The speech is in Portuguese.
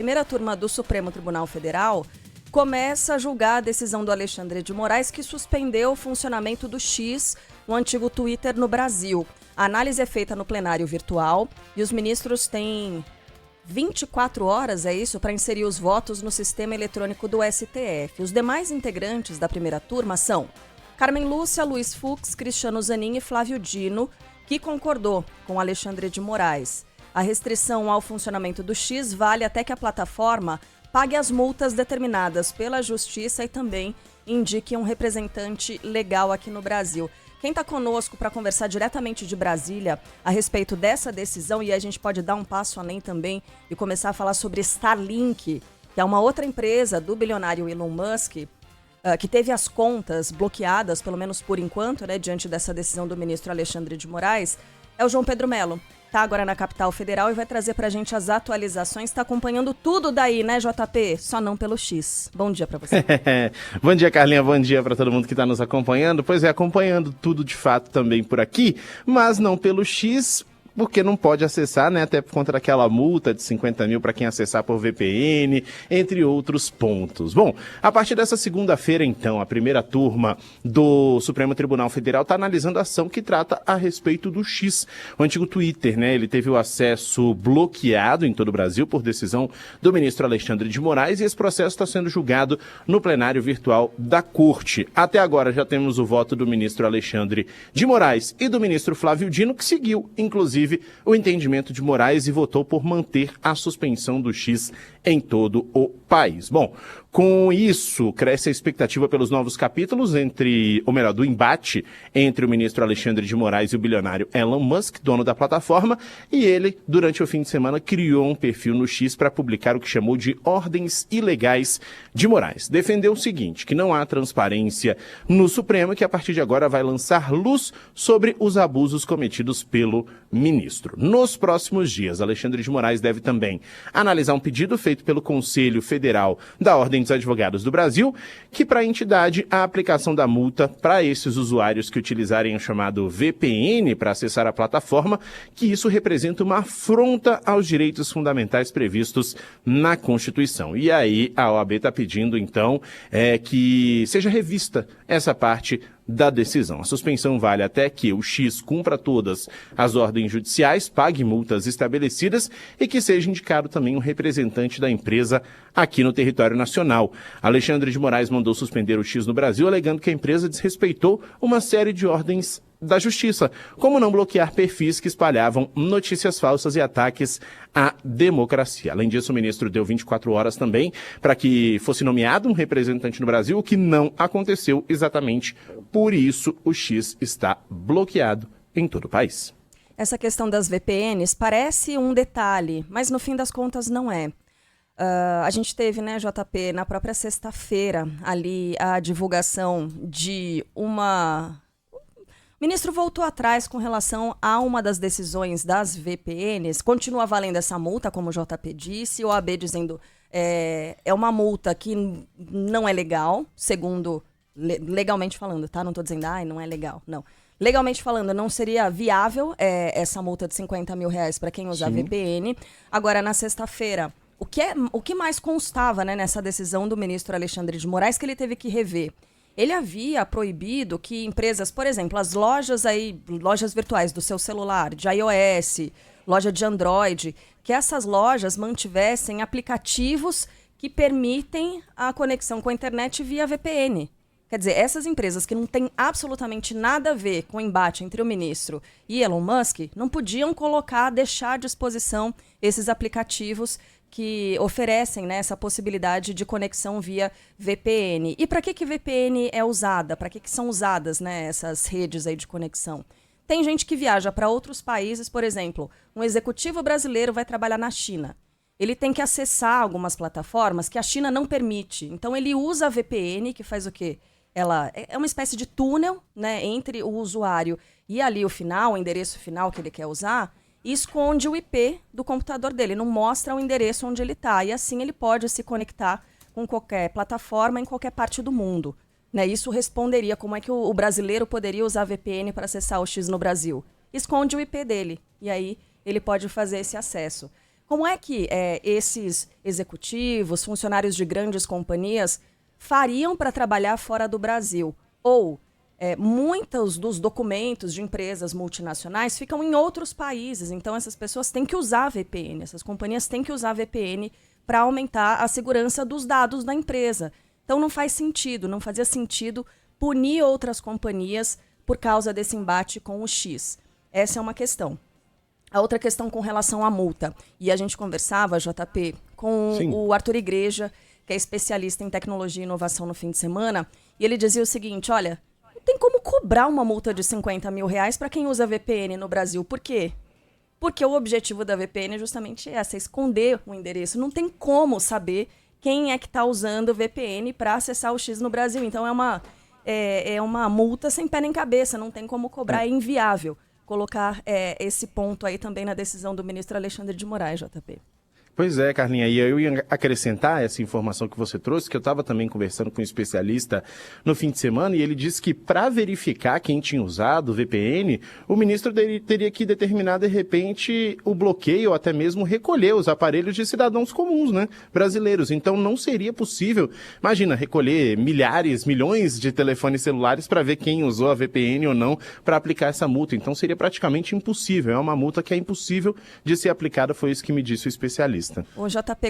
Primeira turma do Supremo Tribunal Federal começa a julgar a decisão do Alexandre de Moraes que suspendeu o funcionamento do X, o antigo Twitter, no Brasil. A análise é feita no plenário virtual e os ministros têm 24 horas, é isso, para inserir os votos no sistema eletrônico do STF. Os demais integrantes da primeira turma são Carmen Lúcia, Luiz Fux, Cristiano Zanin e Flávio Dino, que concordou com Alexandre de Moraes. A restrição ao funcionamento do X vale até que a plataforma pague as multas determinadas pela Justiça e também indique um representante legal aqui no Brasil. Quem está conosco para conversar diretamente de Brasília a respeito dessa decisão, e a gente pode dar um passo além também e começar a falar sobre Starlink, que é uma outra empresa do bilionário Elon Musk, que teve as contas bloqueadas, pelo menos por enquanto, né, diante dessa decisão do ministro Alexandre de Moraes, é o João Pedro Melo. Está agora na capital federal e vai trazer para a gente as atualizações. Está acompanhando tudo daí, né, JP? Só não pelo X. Bom dia para você. Bom dia, Carlinha. Bom dia para todo mundo que está nos acompanhando. Pois é, acompanhando tudo de fato também por aqui, mas não pelo X, porque não pode acessar, né? Até por conta daquela multa de 50 mil para quem acessar por VPN, entre outros pontos. Bom, a partir dessa segunda-feira, então, a primeira turma do Supremo Tribunal Federal está analisando a ação que trata a respeito do X, o antigo Twitter, né? Ele teve o acesso bloqueado em todo o Brasil por decisão do ministro Alexandre de Moraes e esse processo está sendo julgado no plenário virtual da Corte. Até agora já temos o voto do ministro Alexandre de Moraes e do ministro Flávio Dino, que seguiu, inclusive, o entendimento de Moraes e votou por manter a suspensão do X em todo o país. Bom, com isso, cresce a expectativa pelos novos capítulos do embate entre o ministro Alexandre de Moraes e o bilionário Elon Musk, dono da plataforma, e ele, durante o fim de semana, criou um perfil no X para publicar o que chamou de ordens ilegais de Moraes. Defendeu o seguinte, que não há transparência no Supremo e que a partir de agora vai lançar luz sobre os abusos cometidos pelo ministro. Nos próximos dias, Alexandre de Moraes deve também analisar um pedido feito pelo Conselho Federal da Ordem dos Advogados do Brasil, que para a entidade a aplicação da multa para esses usuários que utilizarem o chamado VPN para acessar a plataforma, que isso representa uma afronta aos direitos fundamentais previstos na Constituição. E aí a OAB está pedindo, então, que seja revista essa parte da decisão. A suspensão vale até que o X cumpra todas as ordens judiciais, pague multas estabelecidas e que seja indicado também um representante da empresa aqui no território nacional. Alexandre de Moraes mandou suspender o X no Brasil, alegando que a empresa desrespeitou uma série de ordens da Justiça, como não bloquear perfis que espalhavam notícias falsas e ataques à democracia. Além disso, o ministro deu 24 horas também para que fosse nomeado um representante no Brasil, o que não aconteceu exatamente. Por isso, o X está bloqueado em todo o país. Essa questão das VPNs parece um detalhe, mas no fim das contas não é. A gente teve, né, JP, na própria sexta-feira, ali a divulgação de uma... O ministro voltou atrás com relação a uma das decisões das VPNs. Continua valendo essa multa, como o JP disse, o OAB dizendo é uma multa que não é legal, segundo, legalmente falando, tá? Não estou dizendo, não é legal, não. Legalmente falando, não seria viável essa multa de 50 mil reais para quem usa VPN. Agora, na sexta-feira, o que mais constava, né, nessa decisão do ministro Alexandre de Moraes que ele teve que rever? Ele havia proibido que empresas, por exemplo, as lojas virtuais do seu celular, de iOS, loja de Android, que essas lojas mantivessem aplicativos que permitem a conexão com a internet via VPN. Quer dizer, essas empresas que não têm absolutamente nada a ver com o embate entre o ministro e Elon Musk não podiam deixar à disposição esses aplicativos que oferecem, né, essa possibilidade de conexão via VPN. E para que VPN é usada? Para que são usadas, né, essas redes aí de conexão? Tem gente que viaja para outros países, por exemplo, um executivo brasileiro vai trabalhar na China. Ele tem que acessar algumas plataformas que a China não permite. Então ele usa a VPN, que faz o quê? Ela é uma espécie de túnel, né, entre o usuário e ali o endereço final que ele quer usar, e esconde o IP do computador dele, não mostra o endereço onde ele está. E assim ele pode se conectar com qualquer plataforma em qualquer parte do mundo. Né? Isso responderia como é que o brasileiro poderia usar VPN para acessar o X no Brasil. Esconde o IP dele, e aí ele pode fazer esse acesso. Como é que esses executivos, funcionários de grandes companhias fariam para trabalhar fora do Brasil? Ou muitos dos documentos de empresas multinacionais ficam em outros países, então essas pessoas têm que usar VPN, essas companhias têm que usar VPN para aumentar a segurança dos dados da empresa. Então não fazia sentido punir outras companhias por causa desse embate com o X. Essa é uma questão. A outra questão com relação à multa. E a gente conversava, JP, com o Arthur Igreja, que é especialista em tecnologia e inovação no fim de semana, e ele dizia o seguinte, olha, não tem como cobrar uma multa de R$50 mil para quem usa VPN no Brasil. Por quê? Porque o objetivo da VPN é justamente essa, esconder o endereço. Não tem como saber quem é que está usando o VPN para acessar o X no Brasil. Então é uma multa sem pé nem cabeça, não tem como cobrar, é inviável colocar esse ponto aí também na decisão do ministro Alexandre de Moraes, JP. Pois é, Carlinha, e eu ia acrescentar essa informação que você trouxe, que eu estava também conversando com um especialista no fim de semana, e ele disse que para verificar quem tinha usado o VPN, o ministro teria que determinar, de repente, o bloqueio ou até mesmo recolher os aparelhos de cidadãos comuns, né, brasileiros. Então não seria possível, imagina, recolher milhões de telefones celulares para ver quem usou a VPN ou não para aplicar essa multa. Então seria praticamente impossível, é uma multa que é impossível de ser aplicada, foi isso que me disse o especialista. Ô, JP,